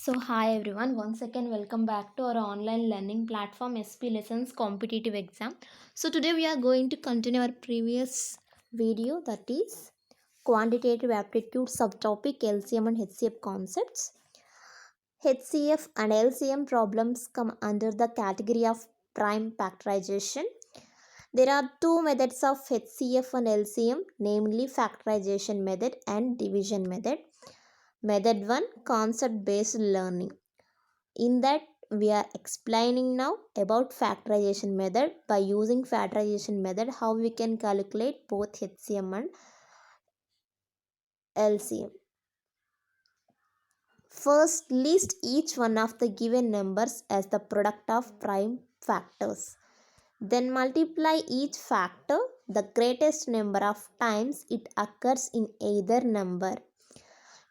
So, hi everyone, once again, welcome back to our online learning platform SP Lessons Competitive Exam. So, today we are going to continue our previous video, that is Quantitative Aptitude Subtopic LCM and HCF Concepts. HCF and LCM problems come under the category of prime factorization. There are two methods of HCF and LCM, namely factorization method and division method. Method 1, concept based learning. In that, we are explaining now about factorization method. By using factorization method, how we can calculate both HCM and LCM. First, list each one of the given numbers as the product of prime factors. Then multiply each factor the greatest number of times it occurs in either number.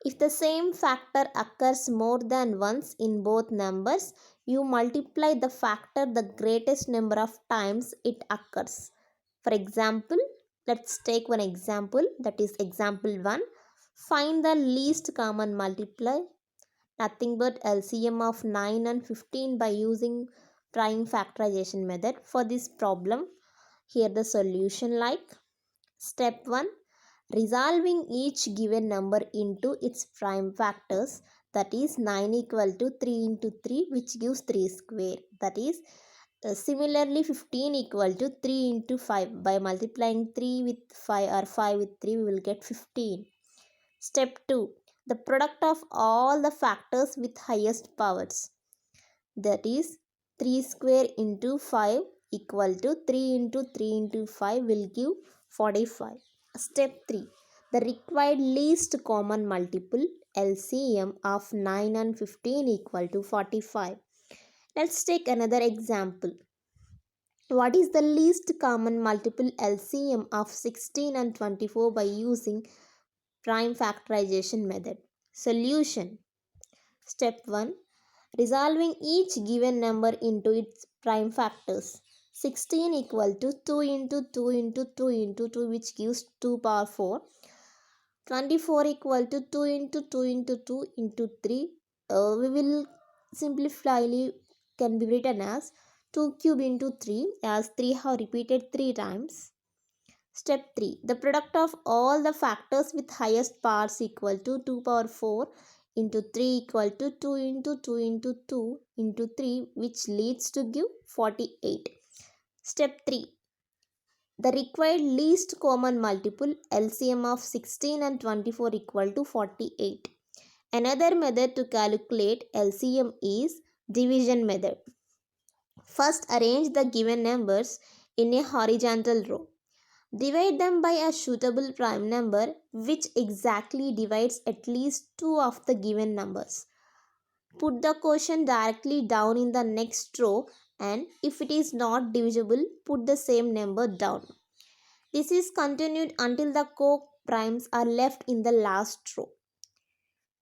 If the same factor occurs more than once in both numbers, you multiply the factor the greatest number of times it occurs. For example, let's take one example, that is example 1. Find the least common multiply, nothing but LCM of 9 and 15 by using prime factorization method. For this problem, here the solution like step 1, resolving each given number into its prime factors, that is 9 equal to 3 into 3, which gives 3 square, that is similarly 15 equal to 3 into 5. By multiplying 3 with 5 or 5 with 3, we will get 15. Step 2, the product of all the factors with highest powers, that is 3 square into 5 equal to 3 into 3 into 5 will give 45. Step 3, the required least common multiple LCM of 9 and 15 equal to 45. Let's take another example. What is the least common multiple LCM of 16 and 24 by using prime factorization method? Solution. Step 1, resolving each given number into its prime factors. 16 equal to 2 into 2 into 2 into 2, which gives 2 power 4. 24 equal to 2 into 2 into 2 into 3. We will simplifyly can be written as 2 cube into 3, as 3 have repeated 3 times. Step 3, the product of all the factors with highest powers equal to 2 power 4 into 3 equal to 2 into 2 into 2 into 3, which leads to give 48. Step 3, the required least common multiple LCM of 16 and 24 equal to 48. Another method to calculate LCM is division method. First, arrange the given numbers in a horizontal row. Divide them by a suitable prime number which exactly divides at least two of the given numbers. Put the quotient directly down in the next row, and if it is not divisible, put the same number down. This is continued until the co-primes are left in the last row.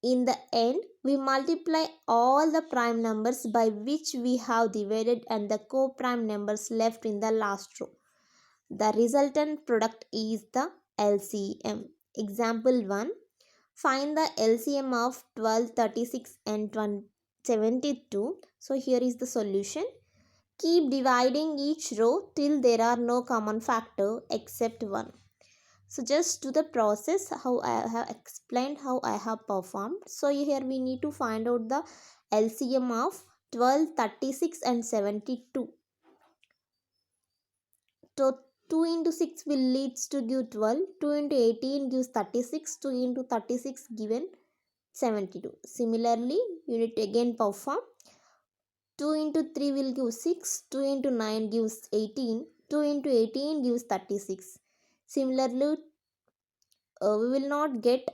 In the end, we multiply all the prime numbers by which we have divided and the co-prime numbers left in the last row. The resultant product is the LCM. Example 1. Find the LCM of 12, 36 and 72. So here is the solution. Keep dividing each row till there are no common factor except 1. So just do the process how I have explained, how I have performed. So here we need to find out the LCM of 12, 36 and 72. So 2 into 6 will leads to give 12, 2 into 18 gives 36, 2 into 36 given 72. Similarly, you need to again perform. 2 into 3 will give 6, 2 into 9 gives 18, 2 into 18 gives 36. Similarly, we will not get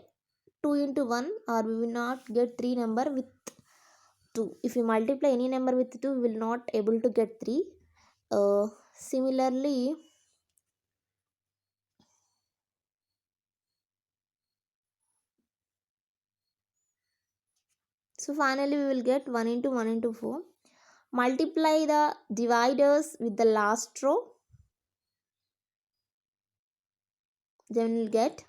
2 into 1 or we will not get 3 number with 2. If you multiply any number with 2, we will not able to get 3. Similarly, so finally we will get 1 into 1 into 4. Multiply the dividers with the last row. Then we'll get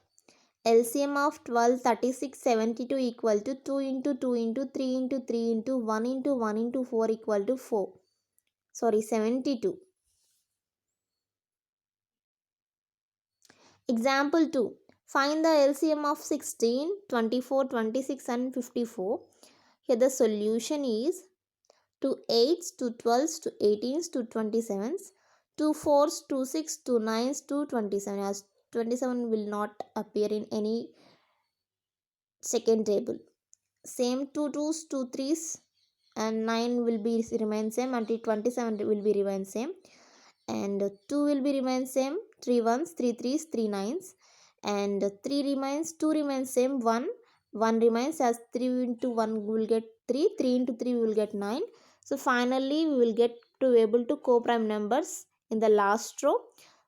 LCM of 12, 36, 72 equal to 2 into 2 into 3 into 3 into 1 into 1 into 4 equal to 4. Sorry, 72. Example 2. Find the LCM of 16, 24, 26 and 54. Here the solution is 2 8s, 2 12s, 2 18s, 2 27s, 2 4s, 2 6, 2 9s, 2 27. As 27 will not appear in any second table. Same 2 2s, 2 3s and 9 will be remain same until 27 will be remain same, and 2 will be remain same, 3 1s, 3 3s, 3 9s, and 3 remains, 2 remains same, 1 remains, as 3 into 1 will get 3, 3 into 3 will get 9. So finally we will get to able to co-prime numbers in the last row.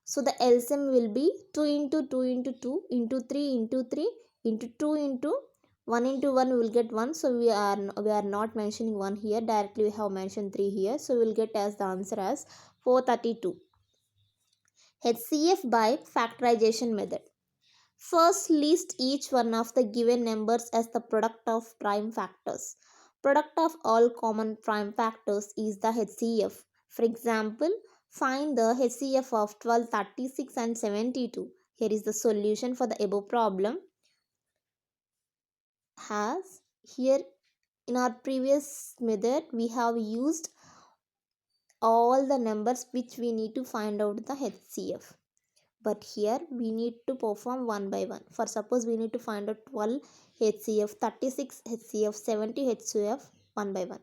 So the LCM will be 2 into 2 into 2 into 3 into 3 into 2 into 1 into 1 we will get 1. So we are not mentioning 1 here, directly we have mentioned 3 here, so we will get as the answer as 432. HCF by factorization method. First, list each one of the given numbers as the product of prime factors. Product of all common prime factors is the HCF. For example, find the HCF of 12, 36 and 72. Here is the solution for the above problem. Has here in our previous method we have used all the numbers which we need to find out the HCF. But here we need to perform one by one. For suppose we need to find out 12 HCF, 36 HCF, 70 HCF one by one.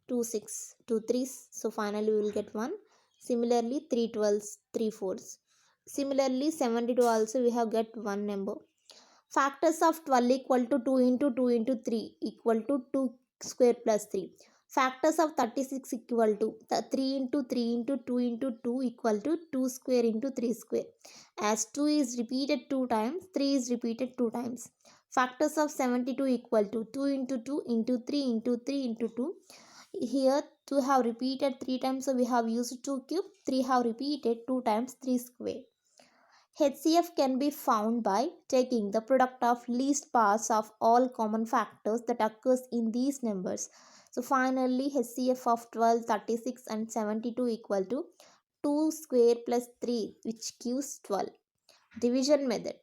2 6, 2 3s. So finally we will get 1. Similarly 3 12s, 3 4s. Similarly 72 also we have get one number. Factors of 12 equal to 2 into 2 into 3 equal to 2 square plus 3. Factors of 36 equal to 3 into 3 into 2 into 2 equal to 2 square into 3 square. As 2 is repeated 2 times, 3 is repeated 2 times. Factors of 72 equal to 2 into 2 into 3 into 3 into 2. Here 2 have repeated 3 times, so we have used 2 cube. 3 have repeated 2 times 3 square. HCF can be found by taking the product of least powers of all common factors that occurs in these numbers. So finally HCF of 12, 36 and 72 equal to 2 square plus 3, which gives 12. Division method.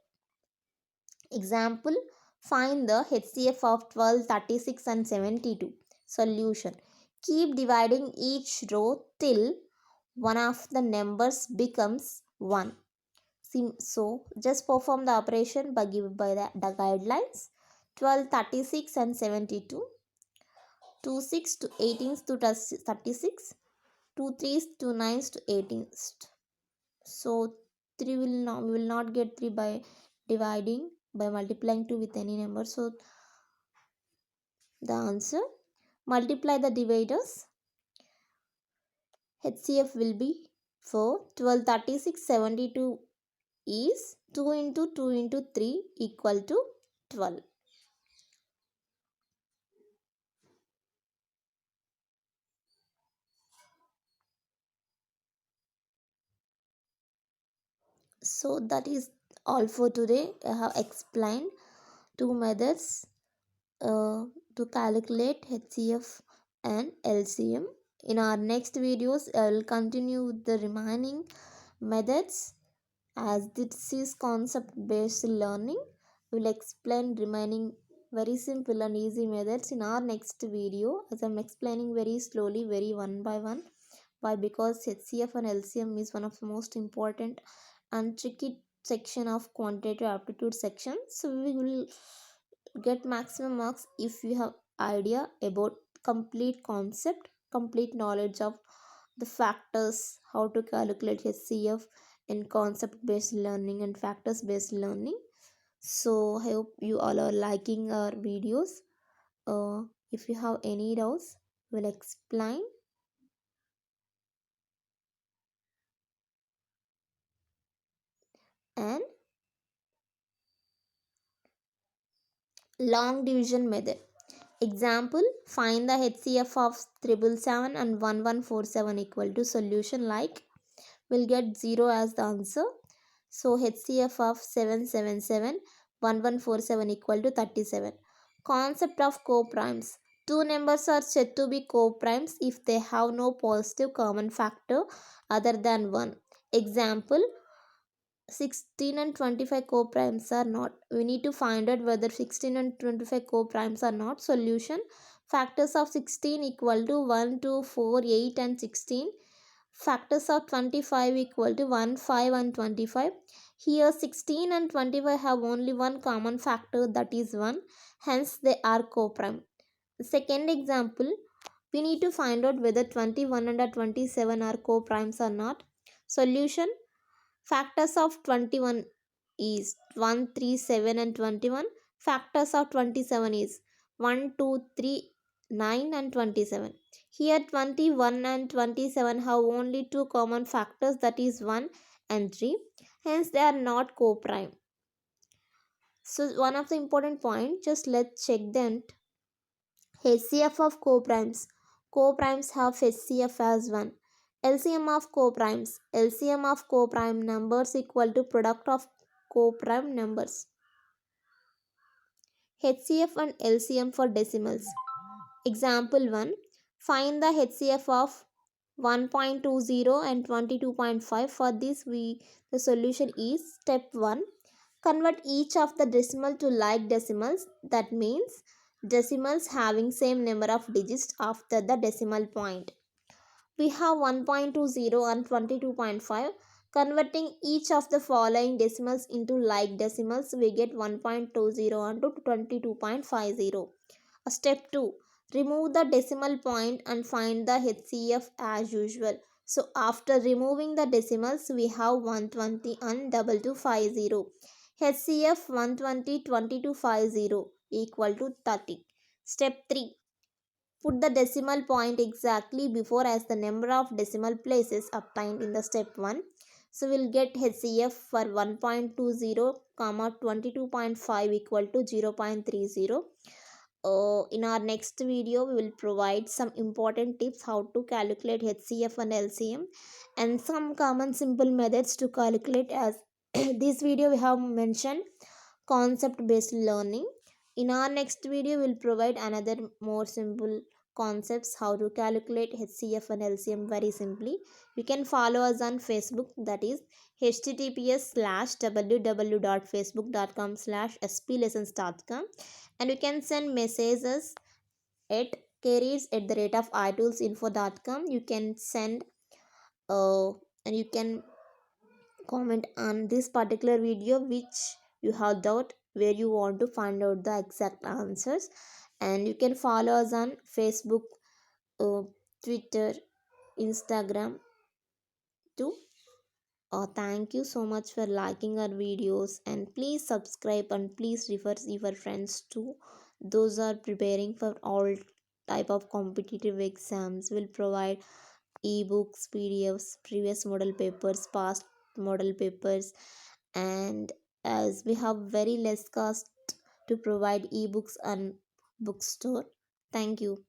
Example, find the HCF of 12, 36 and 72. Solution. Keep dividing each row till one of the numbers becomes 1. So just perform the operation by given by the guidelines. 12, 36 and 72. 2 6 to 18 to 36. 2 3 to 9 to 18. So 3 we will not get 3 by dividing, by multiplying 2 with any number. So the answer, multiply the dividers. HCF will be for 12, 36, 72 is 2 into 2 into 3 equal to 12. So that is all for today. I have explained two methods to calculate HCF and LCM. In our next videos I will continue with the remaining methods. As this is concept based learning, we will explain remaining very simple and easy methods in our next video, as I'm explaining very slowly, very one by one. Why? Because HCF and LCM is one of the most important and tricky section of quantitative aptitude section. So we will get maximum marks if you have idea about complete concept, complete knowledge of the factors, how to calculate HCF in concept based learning and factors based learning. So I hope you all are liking our videos. If you have any doubts, we'll explain. And long division method. Example, find the HCF of 777 and 1147 equal to solution like, we'll get 0 as the answer. So HCF of 777 1147 equal to 37. Concept of co-primes. Two numbers are said to be co-primes if they have no positive common factor other than 1. Example, 16 and 25 co-primes are not. We need to find out whether 16 and 25 co-primes are not. Solution, factors of 16 equal to 1, 2, 4, 8 and 16. Factors of 25 equal to 1, 5 and 25. Here 16 and 25 have only one common factor, that is 1. Hence they are co-prime. Second example, we need to find out whether 21 and 27 are co-primes or not. Solution, factors of 21 is 1, 3, 7 and 21. Factors of 27 is 1, 2, 3, 9 and 27. Here 21 and 27 have only two common factors, that is 1 and 3. Hence they are not co-prime. So one of the important point, just let's check that HCF of coprimes. Coprimes have HCF as 1. LCM of coprimes. LCM of coprime numbers equal to product of coprime numbers. HCF and LCM for decimals. Example 1. Find the HCF of 1.20 and 22.5. For this the solution is step 1. Convert each of the decimal to like decimals. That means decimals having same number of digits after the decimal point. We have 1.20 and 22.5. Converting each of the following decimals into like decimals, we get 1.20 and 22.50. Step 2. Remove the decimal point and find the HCF as usual. So after removing the decimals, we have 120 and 2250. HCF 120 2250 equal to 30. Step 3. Put the decimal point exactly before as the number of decimal places obtained in the step 1. So we'll get HCF for 1.20 comma 22.5 equal to 0.30. In our next video we will provide some important tips how to calculate HCF and LCM and some common simple methods to calculate. As this video we have mentioned concept based learning. In our next video we'll provide another more simple concepts how to calculate HCF and LCM very simply. You can follow us on Facebook, that is https:/www.facebook.com/splessons.com, and you can send messages at careers@itulesinfo.com. You can send and you can comment on this particular video which you have doubt, where you want to find out the exact answers, and you can follow us on Facebook, uh, Twitter, Instagram too. Thank you so much for liking our videos, and please subscribe and please refer your friends too. Those are preparing for all type of competitive exams. Will provide ebooks, PDFs, previous model papers, past model papers, and as we have very less cost to provide ebooks and bookstore. Thank you.